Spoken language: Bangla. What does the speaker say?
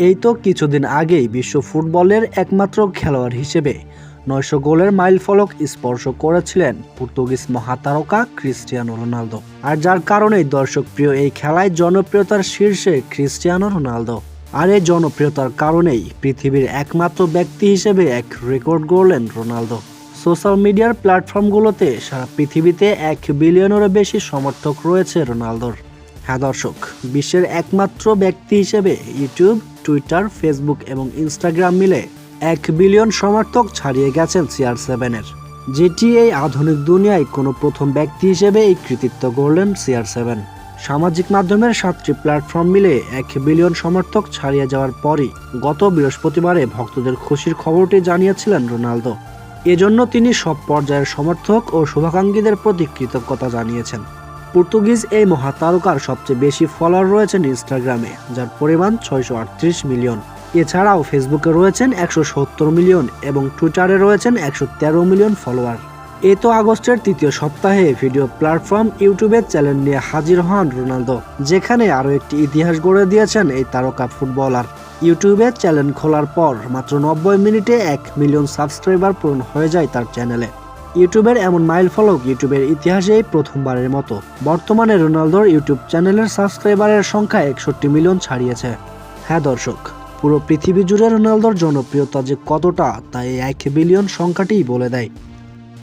এই তো কিছুদিন আগেই বিশ্ব ফুটবলের একমাত্র খেলোয়াড় হিসেবে ৯০০ গোলের মাইলফলক স্পর্শ করেছিলেন পর্তুগিজ মহাতারকা ক্রিস্টিয়ানো রোনালদো। আর যার কারণেই দর্শকপ্রিয় এই খেলায় জনপ্রিয়তার শীর্ষে ক্রিস্টিয়ানো রোনালদো। আর এই জনপ্রিয়তার কারণেই পৃথিবীর একমাত্র ব্যক্তি হিসেবে এক রেকর্ড গড়লেন রোনালদো। সোশ্যাল মিডিয়ার প্ল্যাটফর্মগুলোতে সারা পৃথিবীতে ১ বিলিয়নেরও বেশি সমর্থক রয়েছে রোনালদোর। হ্যাঁ দর্শক, বিশ্বের একমাত্র ব্যক্তি হিসেবে ইউটিউব, টুইটার, ফেসবুক এবং ইনস্টাগ্রাম মিলে ১ বিলিয়ন সমর্থক ছাড়িয়ে গেছেন CR7-এর, যেটি এই আধুনিক দুনিয়ায় কোনো প্রথম ব্যক্তি হিসেবে এই কৃতিত্ব গড়লেন CR7। সামাজিক মাধ্যমের ৭টি প্ল্যাটফর্ম মিলে ১ বিলিয়ন সমর্থক ছাড়িয়ে যাওয়ার পরই গত বৃহস্পতিবারে ভক্তদের খুশির খবরটি জানিয়েছিলেন রোনালদো। এজন্য তিনি সব পর্যায়ের সমর্থক ও শুভাকাঙ্ক্ষীদের প্রতি কৃতজ্ঞতা জানিয়েছেন। পর্তুগিজ এই মহাতারকার সবচেয়ে বেশি ফলোয়ার রয়েছেন ইনস্টাগ্রামে, যার পরিমাণ ৬৩৮ মিলিয়ন। এছাড়াও ফেসবুকে রয়েছেন ১৭০ মিলিয়ন এবং টুইটারে রয়েছেন ১১৩ মিলিয়ন ফলোয়ার। এই তো আগস্টের তৃতীয় সপ্তাহে ভিডিও প্ল্যাটফর্ম ইউটিউবের চ্যানেল নিয়ে হাজির হন রোনালদো, যেখানে আরও একটি ইতিহাস গড়ে দিয়েছেন এই তারকা ফুটবলার। ইউটিউবে চ্যানেল খোলার পর মাত্র ৯০ মিনিটে ১ মিলিয়ন সাবস্ক্রাইবার পূরণ হয়ে যায় তার চ্যানেলে। ইউটিউবের এমন মাইলফলক ইউটিউবের ইতিহাসেই প্রথমবারের মতো। বর্তমানে রোনালদোর ইউটিউব চ্যানেলের সাবস্ক্রাইবারের সংখ্যা ৬১ মিলিয়ন ছাড়িয়েছে। হ্যাঁ দর্শক, পুরো পৃথিবী জুড়ে রোনালদোর জনপ্রিয়তা যে কতটা তা এই ১ বিলিয়ন সংখ্যাটিই বলে দেয়।